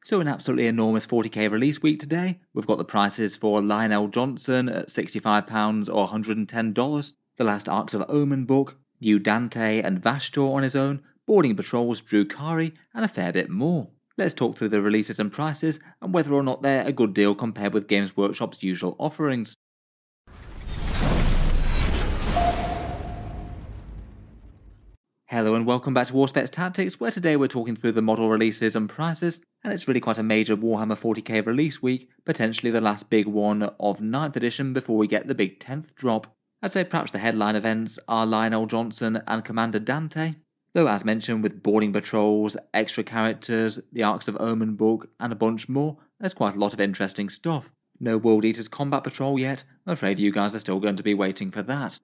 So an absolutely enormous 40k release week today. We've got the prices for Lionel Johnson at £65 or $110, the last Arks of Omen book, new Dante and Vashtorr on his own, boarding patrols, Drukhari, and a fair bit more. Let's talk through the releases and prices, and whether or not they're a good deal compared with Games Workshop's usual offerings. Hello and welcome back to Warspecs Tactics, where today we're talking through the model releases and prices, and it's really quite a major Warhammer 40k release week, potentially the last big one of 9th edition before we get the big 10th drop. I'd say perhaps the headline events are Lionel Johnson and Commander Dante, though as mentioned with boarding patrols, extra characters, the Arks of Omen book, and a bunch more, there's quite a lot of interesting stuff. No World Eaters Combat Patrol yet, I'm afraid you guys are still going to be waiting for that.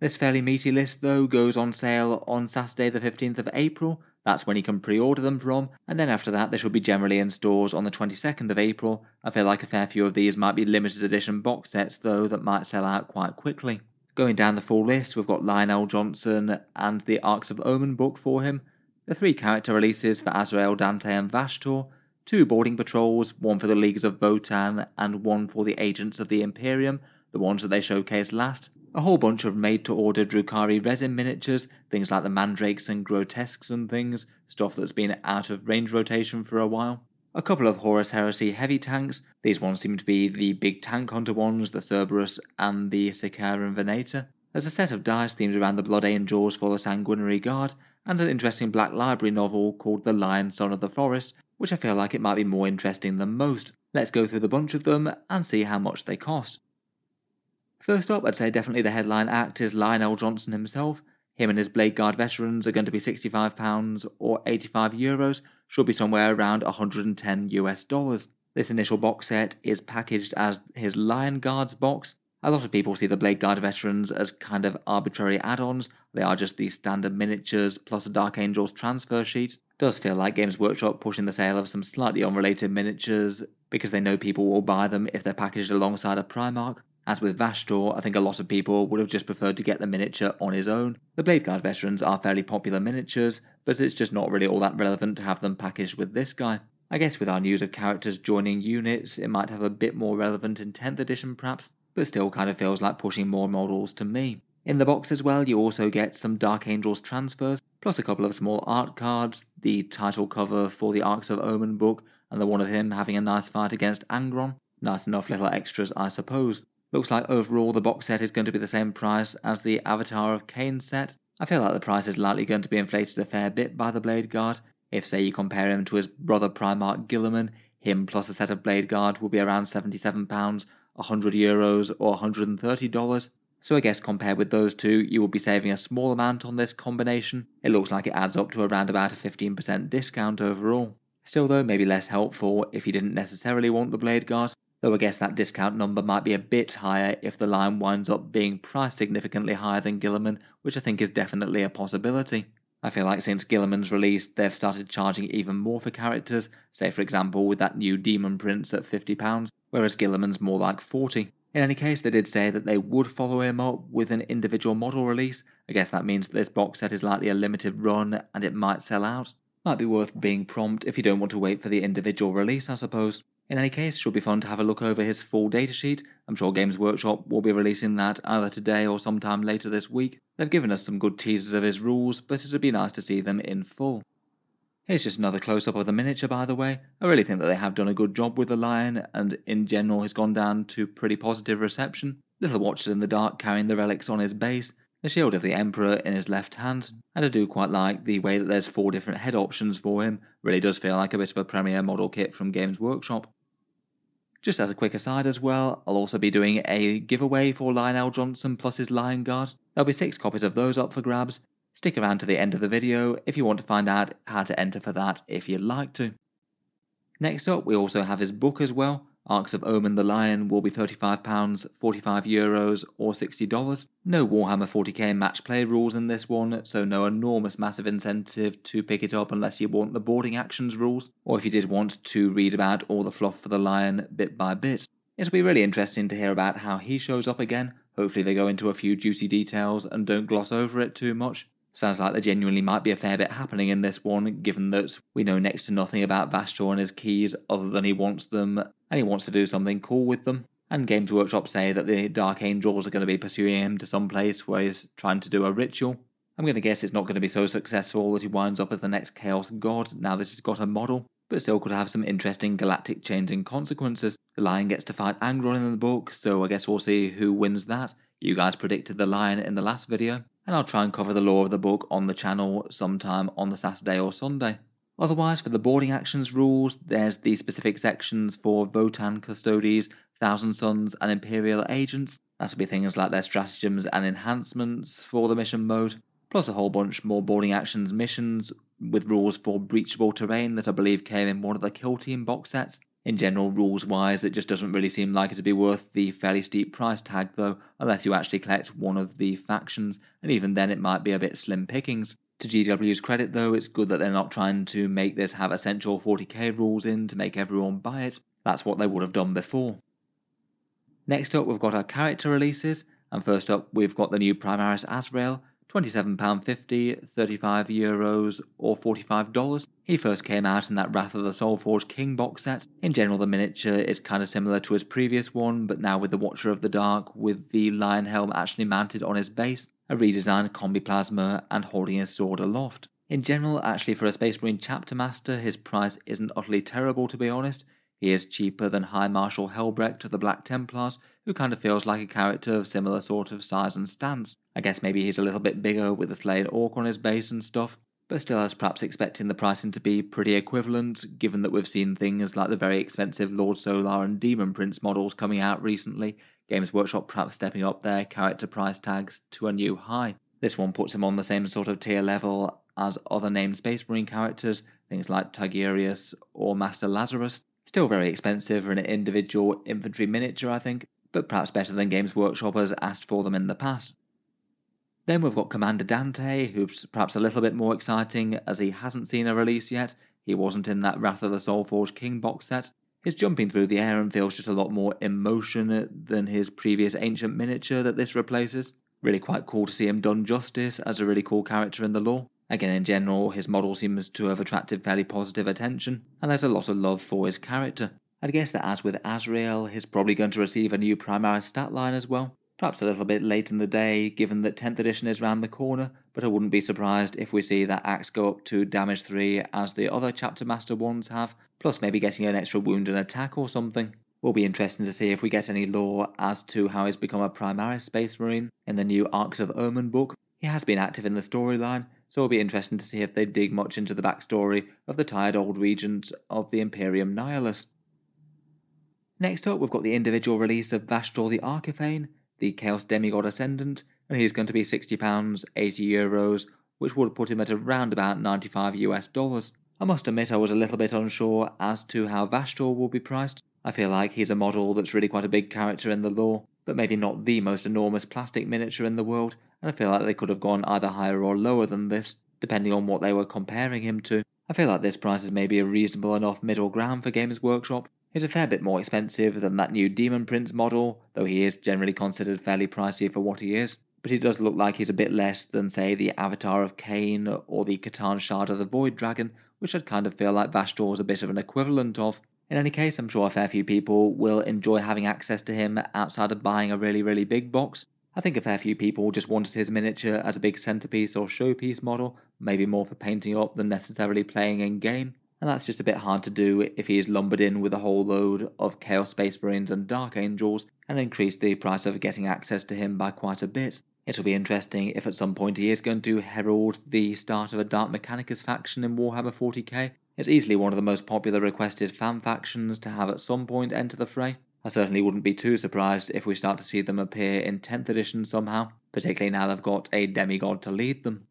This fairly meaty list though goes on sale on Saturday the 15th of April, that's when you can pre-order them from, and then after that they should be generally in stores on the 22nd of April. I feel like a fair few of these might be limited edition box sets though that might sell out quite quickly. Going down the full list, we've got Lionel Johnson and the Arks of Omen book for him, the 3 character releases for Azrael, Dante and Vashtorr, 2 boarding patrols, one for the Leagues of Votann and one for the Agents of the Imperium, the ones that they showcased last, a whole bunch of made-to-order Drukhari resin miniatures, things like the mandrakes and grotesques and things, stuff that's been out of range rotation for a while. A couple of Horus Heresy heavy tanks, these ones seem to be the big tank hunter ones, the Cerberus and the Sicaran Venator. There's a set of dice themed around the Blood Angels for the Sanguinary Guard, and an interesting Black Library novel called The Lion Son of the Forest, which I feel like it might be more interesting than most. Let's go through the bunch of them and see how much they cost. First up, I'd say definitely the headline act is Lionel Johnson himself. Him and his Blade Guard veterans are going to be £65 or €85, should be somewhere around $110 US. This initial box set is packaged as his Lion Guards box. A lot of people see the Blade Guard veterans as kind of arbitrary add-ons. They are just the standard miniatures plus a Dark Angels transfer sheet. Does feel like Games Workshop pushing the sale of some slightly unrelated miniatures because they know people will buy them if they're packaged alongside a Primarch. As with Vashtorr, I think a lot of people would have just preferred to get the miniature on his own. The Blade Guard veterans are fairly popular miniatures, but it's just not really all that relevant to have them packaged with this guy. I guess with our news of characters joining units, it might have a bit more relevant in 10th edition perhaps, but still kind of feels like pushing more models to me. In the box as well, you also get some Dark Angels transfers, plus a couple of small art cards, the title cover for the Arks of Omen book, and the one of him having a nice fight against Angron. Nice enough little extras, I suppose. Looks like overall the box set is going to be the same price as the Avatar of Cain set. I feel like the price is likely going to be inflated a fair bit by the Blade Guard. If say you compare him to his brother Primarch Guilliman, him plus a set of Blade Guard will be around £77, €100 or $130. So I guess compared with those two, you will be saving a small amount on this combination. It looks like it adds up to around about a 15% discount overall. Still though, maybe less helpful if you didn't necessarily want the Blade Guard. Though I guess that discount number might be a bit higher if the line winds up being priced significantly higher than Guilliman, which I think is definitely a possibility. I feel like since Guilliman's release, they've started charging even more for characters, say for example with that new Demon Prince at £50, whereas Guilliman's more like £40. In any case, they did say that they would follow him up with an individual model release. I guess that means that this box set is likely a limited run and it might sell out. Might be worth being prompt if you don't want to wait for the individual release, I suppose. In any case, it should be fun to have a look over his full datasheet. I'm sure Games Workshop will be releasing that either today or sometime later this week. They've given us some good teasers of his rules, but it'd be nice to see them in full. Here's just another close-up of the miniature, by the way. I really think that they have done a good job with the lion, and in general has gone down to pretty positive reception. Little Watcher in the dark carrying the relics on his base, the shield of the Emperor in his left hand, and I do quite like the way that there's 4 different head options for him. Really does feel like a bit of a premier model kit from Games Workshop. Just as a quick aside as well, I'll also be doing a giveaway for Lionel Johnson plus his Lion Guard. There'll be 6 copies of those up for grabs. Stick around to the end of the video if you want to find out how to enter for that if you'd like to. Next up, we also have his book as well. Arks of Omen the Lion will be £35, €45 or $60. No Warhammer 40k match play rules in this one, so no enormous massive incentive to pick it up unless you want the boarding actions rules, or if you did want to read about all the fluff for the Lion bit by bit. It'll be really interesting to hear about how he shows up again. Hopefully they go into a few juicy details and don't gloss over it too much. Sounds like there genuinely might be a fair bit happening in this one, given that we know next to nothing about Vashtorr and his keys other than he wants them and he wants to do something cool with them. And Games Workshop say that the Dark Angels are going to be pursuing him to some place where he's trying to do a ritual. I'm going to guess it's not going to be so successful that he winds up as the next Chaos God now that he's got a model, but still could have some interesting galactic changing consequences. The Lion gets to fight Angron in the book, so I guess we'll see who wins that. You guys predicted the Lion in the last video, and I'll try and cover the lore of the book on the channel sometime on the Saturday or Sunday. Otherwise, for the boarding actions rules, there's the specific sections for Votann Custodies, Thousand Sons, and Imperial Agents. That'll be things like their stratagems and enhancements for the mission mode, plus a whole bunch more boarding actions missions with rules for breachable terrain that I believe came in one of the Kill Team box sets. In general, rules-wise, it just doesn't really seem like it to be worth the fairly steep price tag though, unless you actually collect one of the factions, and even then it might be a bit slim pickings. To GW's credit though, it's good that they're not trying to make this have essential 40k rules in to make everyone buy it. That's what they would have done before. Next up we've got our character releases, and first up we've got the new Primaris Azrael, £27.50, €35 or $45. He first came out in that Wrath of the Soulforged King box set. In general the miniature is kind of similar to his previous one, but now with the Watcher of the Dark with the lion helm actually mounted on his base, a redesigned combi plasma and holding his sword aloft. In general, actually for a Space Marine Chapter Master, his price isn't utterly terrible to be honest. He is cheaper than High Marshal Helbrecht of the Black Templars, who kind of feels like a character of similar sort of size and stance. I guess maybe he's a little bit bigger with the Slayed Orc on his base and stuff, but still I was perhaps expecting the pricing to be pretty equivalent, given that we've seen things like the very expensive Lord Solar and Demon Prince models coming out recently, Games Workshop perhaps stepping up their character price tags to a new high. This one puts him on the same sort of tier level as other named Space Marine characters, things like Tigurius or Master Lazarus. Still very expensive for an individual infantry miniature I think, but perhaps better than Games Workshop has asked for them in the past. Then we've got Commander Dante, who's perhaps a little bit more exciting as he hasn't seen a release yet. He wasn't in that Wrath of the Soulforged King box set. He's jumping through the air and feels just a lot more in motion than his previous ancient miniature that this replaces. Really quite cool to see him done justice as a really cool character in the lore. Again, in general, his model seems to have attracted fairly positive attention, and there's a lot of love for his character. I'd guess that as with Azrael, he's probably going to receive a new Primaris stat line as well. Perhaps a little bit late in the day, given that 10th edition is round the corner, but I wouldn't be surprised if we see that axe go up to damage 3 as the other Chapter Master ones have, plus maybe getting an extra wound and attack or something. Will be interesting to see if we get any lore as to how he's become a Primaris Space Marine in the new Arks of Omen book. He has been active in the storyline, so it'll be interesting to see if they dig much into the backstory of the tired old regent of the Imperium Nihilus. Next up we've got the individual release of Vashtorr the Archifane, the Chaos Demigod Ascendant, and he's going to be £60, €80, which would put him at around about $95 US. I must admit I was a little bit unsure as to how Vashtorr will be priced. I feel like he's a model that's really quite a big character in the lore, but maybe not the most enormous plastic miniature in the world, and I feel like they could have gone either higher or lower than this, depending on what they were comparing him to. I feel like this price is maybe a reasonable enough middle ground for Games Workshop. He's a fair bit more expensive than that new Demon Prince model, though he is generally considered fairly pricey for what he is, but he does look like he's a bit less than say the Avatar of Cain or the Catan Shard of the Void Dragon, which I'd kind of feel like Vashtorr is a bit of an equivalent of. In any case, I'm sure a fair few people will enjoy having access to him outside of buying a really big box. I think a fair few people just wanted his miniature as a big centerpiece or showpiece model, maybe more for painting up than necessarily playing in game, and that's just a bit hard to do if he is lumbered in with a whole load of Chaos Space Marines and Dark Angels and increase the price of getting access to him by quite a bit. It'll be interesting if at some point he is going to herald the start of a Dark Mechanicus faction in Warhammer 40k. It's easily one of the most popular requested fan factions to have at some point enter the fray. I certainly wouldn't be too surprised if we start to see them appear in 10th edition somehow, particularly now they've got a demigod to lead them.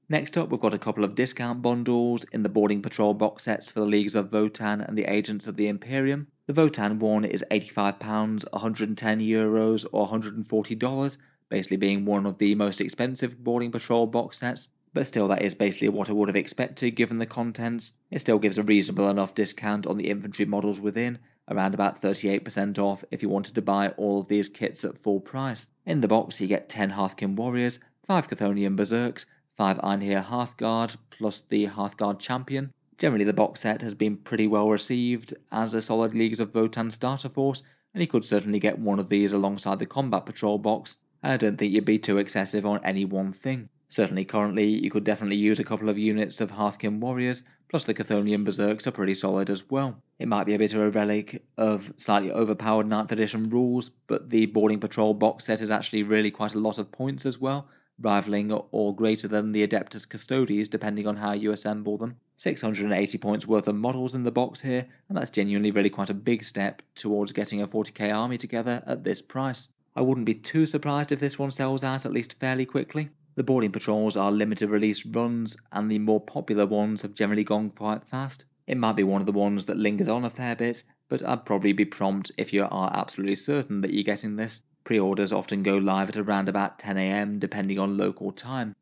Next up we've got a couple of discount bundles in the Boarding Patrol box sets for the Leagues of Votann and the Agents of the Imperium. The Votann one is £85, €110 or $140, basically being one of the most expensive Boarding Patrol box sets, but still that is basically what I would have expected given the contents. It still gives a reasonable enough discount on the infantry models within, around about 38% off if you wanted to buy all of these kits at full price. In the box you get 10 Hearthkin Warriors, 5 Chthonian Berserks, 5 Einhir Hearthguard plus the Hearthguard Champion. Generally the box set has been pretty well received as a solid Leagues of Votann starter force, and you could certainly get one of these alongside the Combat Patrol box, and I don't think you'd be too excessive on any one thing. Certainly currently you could definitely use a couple of units of Hearthkin Warriors, plus the Chthonian Berserks are pretty solid as well. It might be a bit of a relic of slightly overpowered 9th edition rules, but the Boarding Patrol box set is actually really quite a lot of points as well, rivaling or greater than the Adeptus Custodes depending on how you assemble them. 680 points worth of models in the box here, and that's genuinely really quite a big step towards getting a 40k army together at this price. I wouldn't be too surprised if this one sells out at least fairly quickly. The boarding patrols are limited release runs, and the more popular ones have generally gone quite fast. It might be one of the ones that lingers on a fair bit, but I'd probably be prompt if you are absolutely certain that you're getting this. Pre-orders often go live at around about 10 AM depending on local time.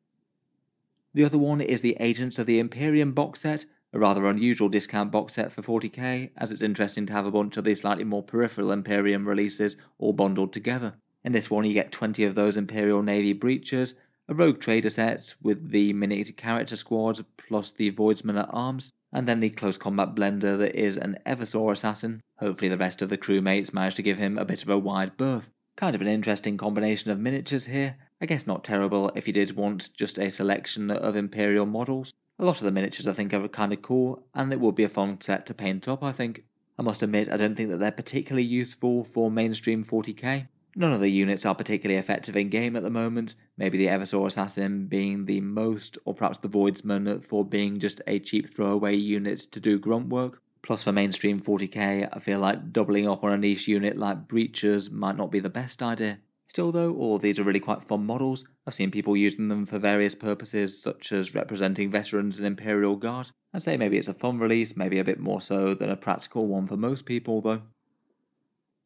The other one is the Agents of the Imperium box set, a rather unusual discount box set for 40k, as it's interesting to have a bunch of these slightly more peripheral Imperium releases all bundled together. In this one you get 20 of those Imperial Navy breachers, a rogue trader set with the mini character squad plus the Voidsman at arms, and then the close combat blender that is an Eversaur assassin. Hopefully the rest of the crewmates manage to give him a bit of a wide berth. Kind of an interesting combination of miniatures here. I guess not terrible if you did want just a selection of Imperial models. A lot of the miniatures I think are kind of cool, and it would be a fun set to paint up I think. I must admit I don't think that they're particularly useful for mainstream 40k. None of the units are particularly effective in game at the moment, maybe the Eversaur Assassin being the most, or perhaps the Voidsman for being just a cheap throwaway unit to do grunt work. Plus for mainstream 40k, I feel like doubling up on a niche unit like Breachers might not be the best idea. Still though, all of these are really quite fun models. I've seen people using them for various purposes, such as representing veterans and Imperial Guard. I'd say maybe it's a fun release, maybe a bit more so than a practical one for most people though.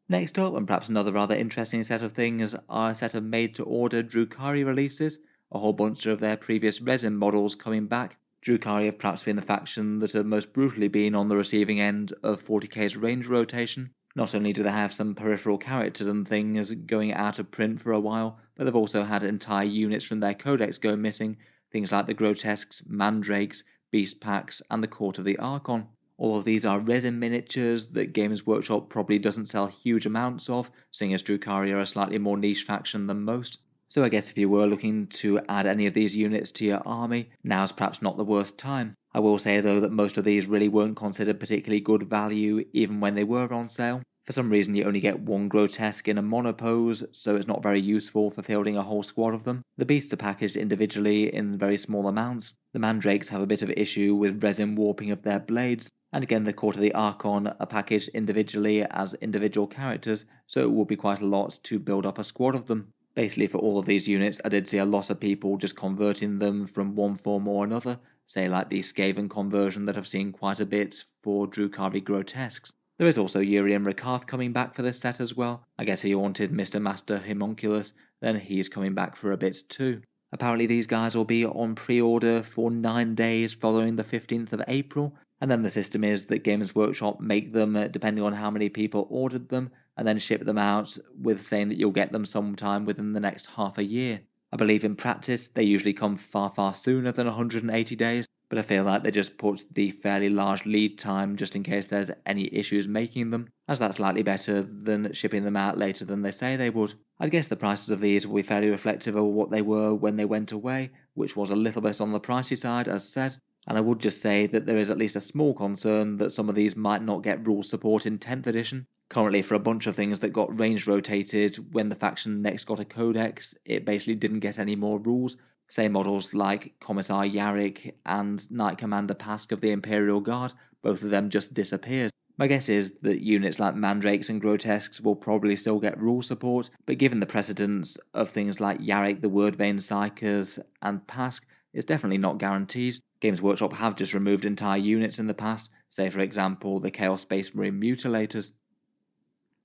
Next up, and perhaps another rather interesting set of things, are a set of made-to-order Drukhari releases, a whole bunch of their previous resin models coming back. Drukhari have perhaps been the faction that have most brutally been on the receiving end of 40k's range rotation. Not only do they have some peripheral characters and things going out of print for a while, but they've also had entire units from their codex go missing, things like the Grotesques, Mandrakes, Beast Packs, and the Court of the Archon. All of these are resin miniatures that Games Workshop probably doesn't sell huge amounts of, seeing as Drukhari are a slightly more niche faction than most. So I guess if you were looking to add any of these units to your army, now's perhaps not the worst time. I will say though that most of these really weren't considered particularly good value even when they were on sale. For some reason you only get one Grotesque in a monopose, so it's not very useful for fielding a whole squad of them. The beasts are packaged individually in very small amounts. The Mandrakes have a bit of issue with resin warping of their blades, and again the Court of the Archon are packaged individually as individual characters, so it would be quite a lot to build up a squad of them. Basically for all of these units I did see a lot of people just converting them from one form or another, say like the Skaven conversion that I've seen quite a bit for Drukhari Grotesques. There is also Urian Rakarth coming back for this set as well. I guess if you wanted Mr. Master Homunculus, then he's coming back for a bit too. Apparently these guys will be on pre-order for 9 days following the 15th of April, and then the system is that Games Workshop make them depending on how many people ordered them, and then ship them out with saying that you'll get them sometime within the next half a year. I believe in practice they usually come far sooner than 180 days, but I feel like they just put the fairly large lead time just in case there's any issues making them, as that's slightly better than shipping them out later than they say they would. I'd guess the prices of these will be fairly reflective of what they were when they went away, which was a little bit on the pricey side as said, and I would just say that there is at least a small concern that some of these might not get rule support in 10th edition. Currently for a bunch of things that got range rotated when the faction next got a codex, it basically didn't get any more rules. Say models like Commissar Yarrick and Knight Commander Pask of the Imperial Guard, both of them just disappeared. My guess is that units like Mandrakes and Grotesques will probably still get rule support, but given the precedence of things like Yarrick the Wordvane Psykers and Pask, it's definitely not guaranteed. Games Workshop have just removed entire units in the past, say for example the Chaos Space Marine Mutilators.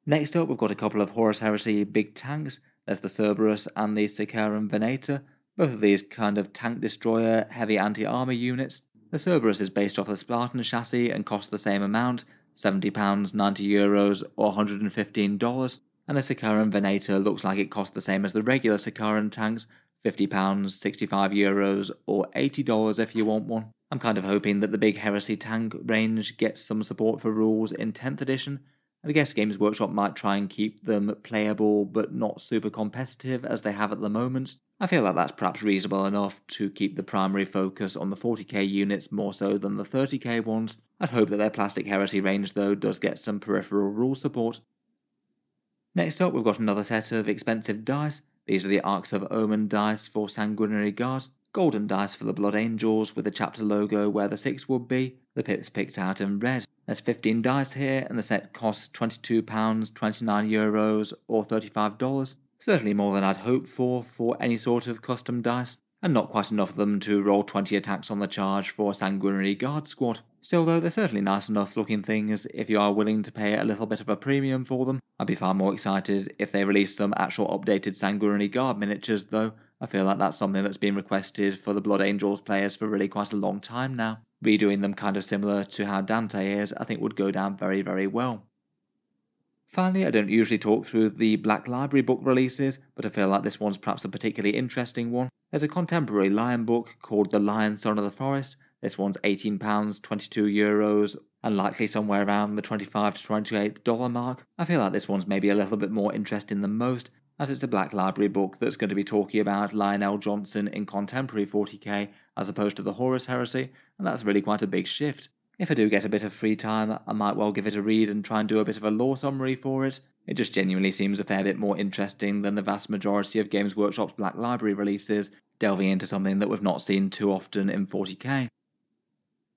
Next up we've got a couple of Horus Heresy big tanks. There's the Cerberus and the Sicaran Venator, both of these kind of tank destroyer heavy anti-armor units. The Cerberus is based off the Spartan chassis and costs the same amount, £70, €90 or $115, and the Sicaran Venator looks like it costs the same as the regular Sicaran tanks, £50, €65 or $80 if you want one. I'm kind of hoping that the big Heresy tank range gets some support for rules in 10th edition, and I guess Games Workshop might try and keep them playable but not super competitive as they have at the moment. I feel like that's perhaps reasonable enough to keep the primary focus on the 40k units more so than the 30k ones. I'd hope that their Plastic Heresy range though does get some peripheral rule support. Next up, we've got another set of expensive dice. These are the Arks of Omen dice for Sanguinary guards, golden dice for the Blood Angels with the chapter logo where the 6 would be, the pips picked out in red. There's 15 dice here and the set costs £22, €29 or $35. Certainly more than I'd hoped for any sort of custom dice, and not quite enough of them to roll 20 attacks on the charge for a Sanguinary guard squad. Still though, they're certainly nice enough looking things if you are willing to pay a little bit of a premium for them. I'd be far more excited if they released some actual updated Sanguinary guard miniatures though. I feel like that's something that's been requested for the Blood Angels players for really quite a long time now. Redoing them kind of similar to how Dante is, I think would go down very, very well. Finally, I don't usually talk through the Black Library book releases, but I feel like this one's perhaps a particularly interesting one. There's a contemporary Lion book called The Lion Son of the Forest. This one's £18, €22, and likely somewhere around the $25 to $28 mark. I feel like this one's maybe a little bit more interesting than most, as it's a Black Library book that's going to be talking about Lionel Johnson in contemporary 40k as opposed to the Horus Heresy, and that's really quite a big shift. If I do get a bit of free time, I might well give it a read and try and do a bit of a lore summary for it. It just genuinely seems a fair bit more interesting than the vast majority of Games Workshop's Black Library releases, delving into something that we've not seen too often in 40k.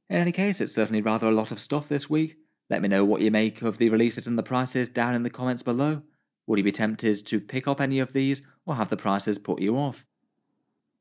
In any case, it's certainly rather a lot of stuff this week. Let me know what you make of the releases and the prices down in the comments below. Would you be tempted to pick up any of these, or have the prices put you off?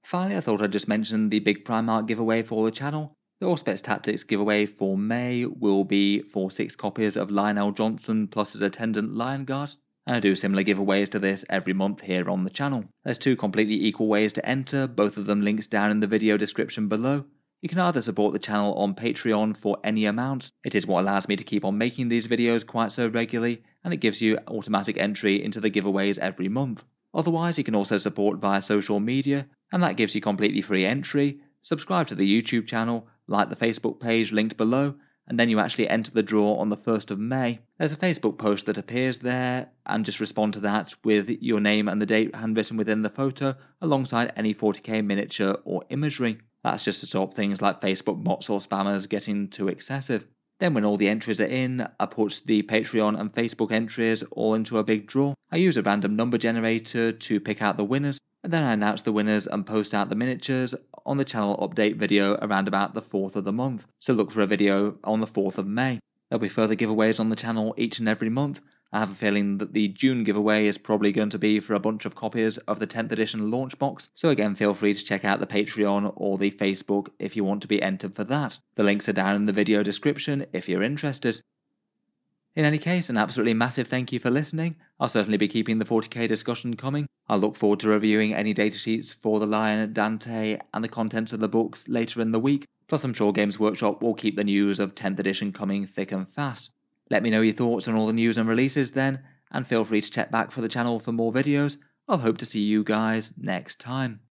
Finally, I thought I'd just mention the big Primark giveaway for the channel. The Auspex Tactics giveaway for May will be for 6 copies of Lionel Johnson plus his attendant Lion Guard, and I do similar giveaways to this every month here on the channel. There's 2 completely equal ways to enter, both of them links down in the video description below. You can either support the channel on Patreon for any amount. It is what allows me to keep on making these videos quite so regularly, and it gives you automatic entry into the giveaways every month. Otherwise, you can also support via social media, and that gives you completely free entry. Subscribe to the YouTube channel, like the Facebook page linked below, and then you actually enter the draw on the 1st of May. There's a Facebook post that appears there, and just respond to that with your name and the date handwritten within the photo, alongside any 40k miniature or imagery. That's just to stop things like Facebook bots or spammers getting too excessive. Then when all the entries are in, I put the Patreon and Facebook entries all into a big draw. I use a random number generator to pick out the winners, and then I announce the winners and post out the miniatures on the channel update video around about the 4th of the month, so look for a video on the 4th of May. There'll be further giveaways on the channel each and every month. I have a feeling that the June giveaway is probably going to be for a bunch of copies of the 10th edition launch box, so again feel free to check out the Patreon or the Facebook if you want to be entered for that. The links are down in the video description if you're interested. In any case, an absolutely massive thank you for listening. I'll certainly be keeping the 40k discussion coming. I'll look forward to reviewing any datasheets for the Lion, Dante, and the contents of the books later in the week. Plus I'm sure Games Workshop will keep the news of 10th edition coming thick and fast. Let me know your thoughts on all the news and releases then, and feel free to check back for the channel for more videos. I'll hope to see you guys next time.